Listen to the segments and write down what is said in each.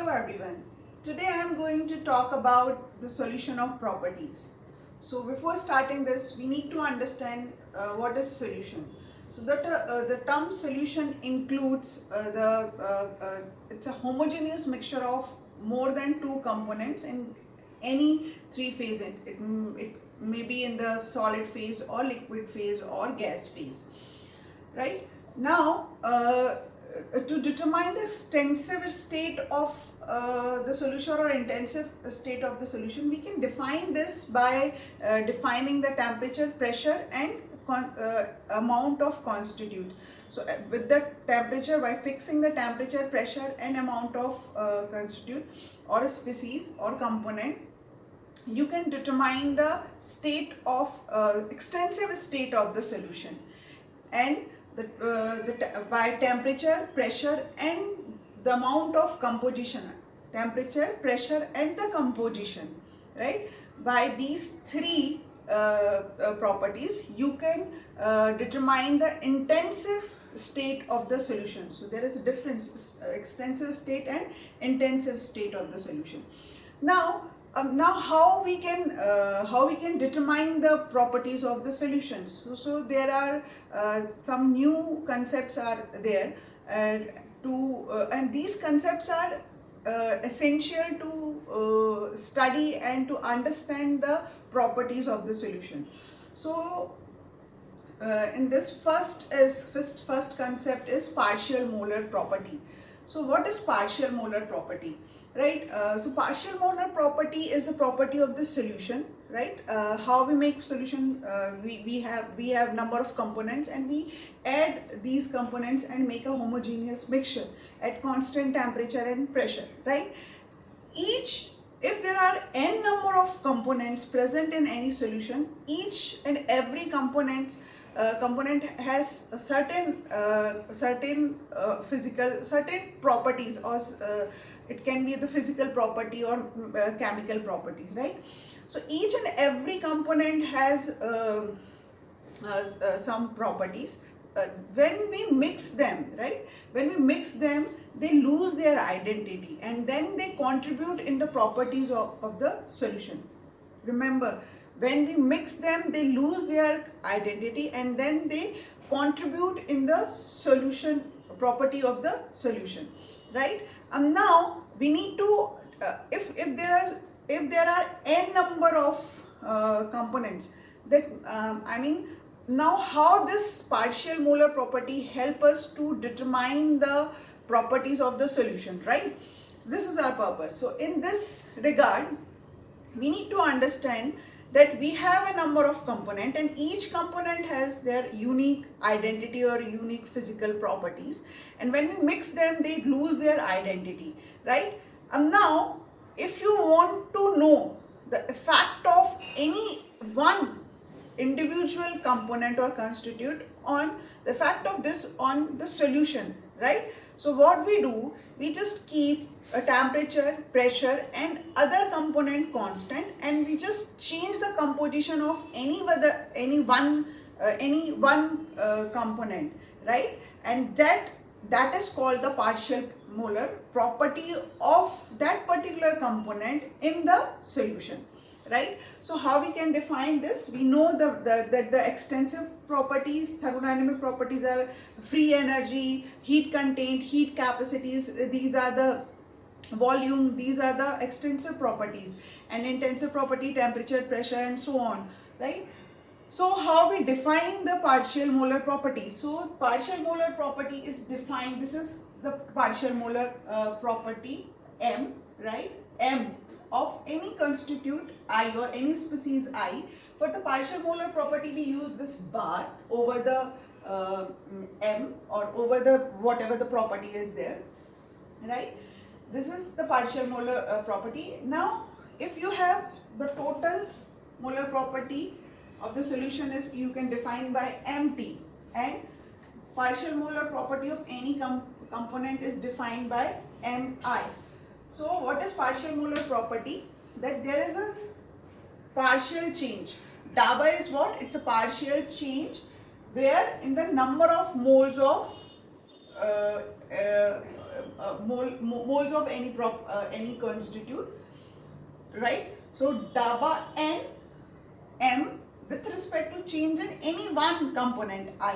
Hello everyone. Today I am going to talk about the solution of properties. So before starting this, we need to understand what is solution. So the term solution includes it's a homogeneous mixture of more than two components in any three phase. It may be in the solid phase or liquid phase or gas phase, right? Now, to determine the extensive state of the solution or intensive state of the solution, we can define this by defining the temperature, pressure and amount of constituent. So with the temperature, by fixing the temperature, pressure and amount of constituent or a species or component, you can determine the state of extensive state of the solution. And by temperature, pressure and the amount of composition, temperature, pressure and the composition, right? By these three properties, you can determine the intensive state of the solution. So there is a difference, extensive state and intensive state of the solution. Now how we can determine the properties of the solutions. So there are some new concepts are there, and these concepts are essential to study and to understand the properties of the solution. So in this first concept is partial molar property. So what is partial molar property, right? So partial molar property is the property of the solution, right? How we make solution, we have number of components and we add these components and make a homogeneous mixture at constant temperature and pressure, right? If there are n number of components present in any solution, each and every component has a certain properties, or it can be the physical property or chemical properties, right? So each and every component has some properties. When we mix them, right? When we mix them, they lose their identity and then they contribute in the properties of the solution. Remember, when we mix them, they lose their identity and then they contribute in the solution property of the solution, right? Now we need to if there are n number of components, that now how this partial molar property help us to determine the properties of the solution, right? So this is our purpose. So in this regard, we need to understand that we have a number of component and each component has their unique identity or unique physical properties, and when we mix them, they lose their identity, right? Now if you want to know the effect of any one individual component or constituent on the effect of this on the solution, right? So what we do, we just keep a temperature, pressure and other component constant, and we just change the composition of any one component, right? And that is called the partial molar property of that particular component in the solution, right? So how we can define this? We know that the extensive properties, thermodynamic properties, are free energy, heat content, heat capacities. These are the volume, these are the extensive properties, and intensive property, temperature, pressure and so on, right? So how we define the partial molar property? So partial molar property is defined, this is the partial molar property M, right? M of any constituent I or any species I. For the partial molar property, we use this bar over the M or over the whatever the property is there, right? This is the partial molar property. Now if you have the total molar property of the solution, is you can define by MT, and partial molar property of any component is defined by Mi. So what is partial molar property? That there is a partial change. Daba is what? It's a partial change where in the number of moles of moles of any constitute, right? So dabba n m with respect to change in any one component I,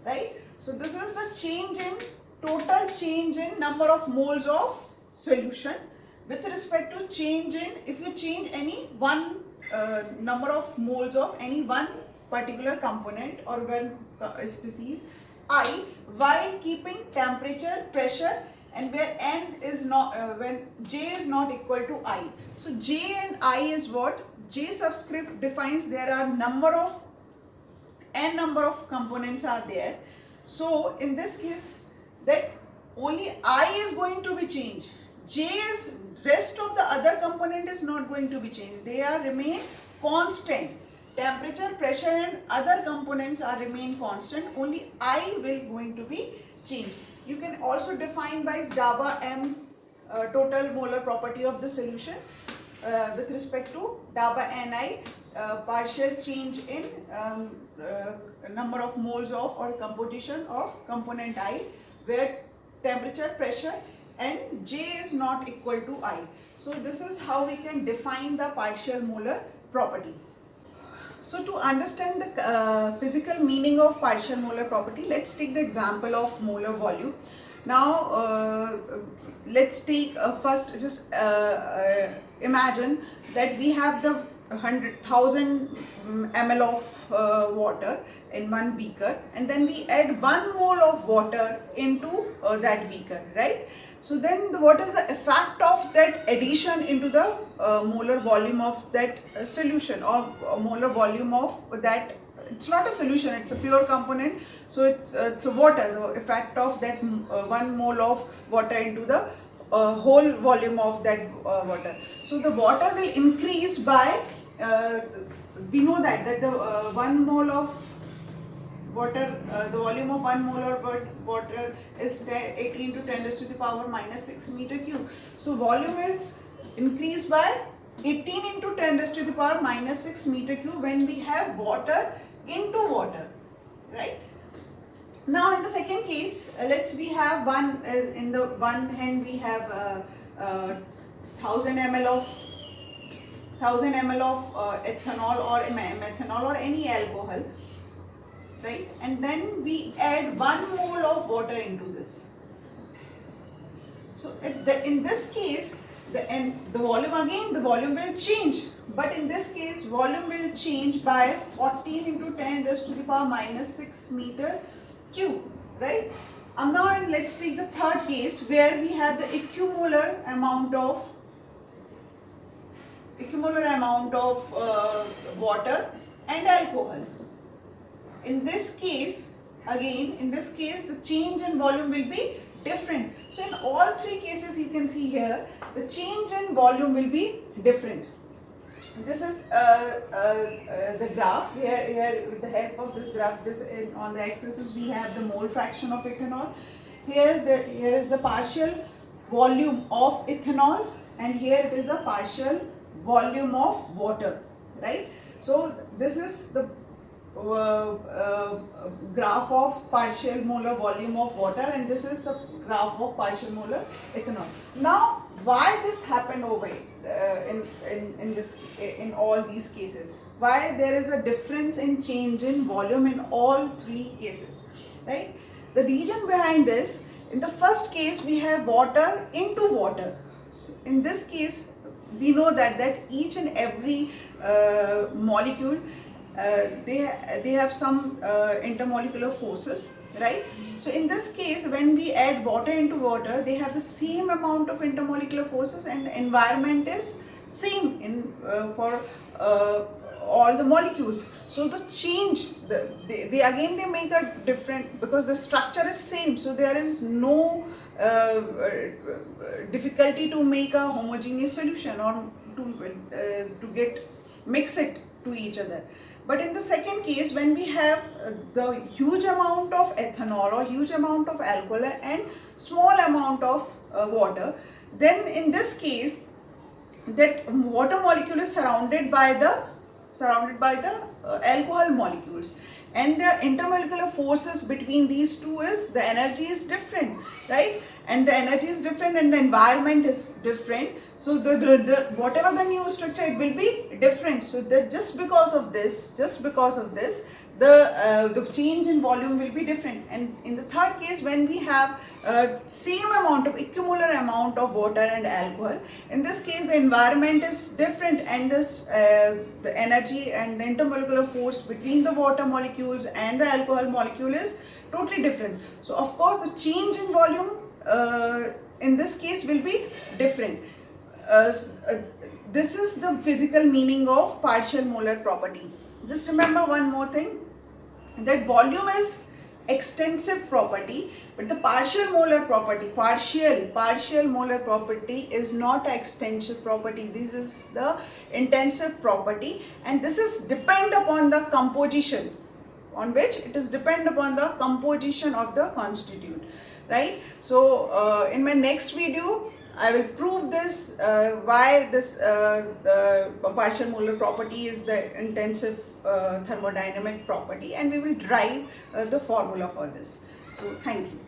right? So this is the change in total change in number of moles of solution with respect to change in, if you change any one number of moles of any one particular component or one species I, while keeping temperature, pressure, and where n is not when j is not equal to I. So j and I is what? J subscript defines there are n number of components are there. So in this case, that only I is going to be changed. J is, rest of the other component is not going to be changed. They are remain constant. Temperature, pressure and other components are remain constant. Only I will going to be changed. You can also define by dabba m total molar property of the solution with respect to dabba ni partial change in number of moles of or composition of component I, where temperature, pressure and J is not equal to I. So this is how we can define the partial molar property. So to understand the physical meaning of partial molar property, let's take the example of molar volume. Now let's take first just imagine that we have the 100,000 ml of water in one beaker, and then we add 1 mole of water into that beaker, right? So then what is the effect of that addition into the molar volume of that solution, or molar volume of that? It's not a solution, it's a pure component. So it's a water, the effect of that 1 mole of water into the whole volume of that water. So the water will increase by, we know that the 1 mole of water, the volume of 1 mole of water is 18 into 10 raised to the power minus 6 meter cube. So volume is increased by 18 into 10 raised to the power minus 6 meter cube when we have water into water, right? Now in the second case, we have in the one hand we have 1000 ml of ethanol or methanol or any alcohol, right? And then we add 1 mole of water into this. So in this case, the volume will change, but in this case volume will change by 14 into 10 raised to the power minus 6 meter cube, right? And now let's take the third case where we have the equimolar amount of water and alcohol. In this case, the change in volume will be different. So in all three cases you can see here, the change in volume will be different. This is the graph. Here with the help of this graph, on the x-axis we have the mole fraction of ethanol. Here is the partial volume of ethanol, and here it is the partial volume of water, right? So this is the graph of partial molar volume of water, and this is the graph of partial molar ethanol. Now why this happened over in all these cases? Why there is a difference in change in volume in all three cases, right? The reason behind this, in the first case we have water into water. So in this case we know that each and every molecule they have some intermolecular forces, right? So in this case, when we add water into water, they have the same amount of intermolecular forces, and the environment is same for all the molecules. So the change, they make a different, because the structure is same, so there is no difficulty to make a homogeneous solution or to mix it to each other. But in the second case, when we have the huge amount of ethanol or huge amount of alcohol and small amount of water, then in this case that water molecule is surrounded by the alcohol molecules, and the intermolecular forces between these two is the energy is different, right? And the energy is different and the environment is different. So the whatever the new structure, it will be different. So that just because of this, the change in volume will be different. And in the third case, when we have same amount of equimolar amount of water and alcohol, in this case the environment is different, and this the energy and the intermolecular force between the water molecules and the alcohol molecule is totally different. So of course the change in volume in this case will be different. This is the physical meaning of partial molar property. Just remember one more thing, that volume is extensive property, but the partial molar property, partial molar property is not an extensive property. This is the intensive property, and this is depend upon the composition, on which it is depend upon the composition of the constituent, right? So in my next video I will prove this, why this partial molar property is the intensive thermodynamic property, and we will derive the formula for this. So thank you.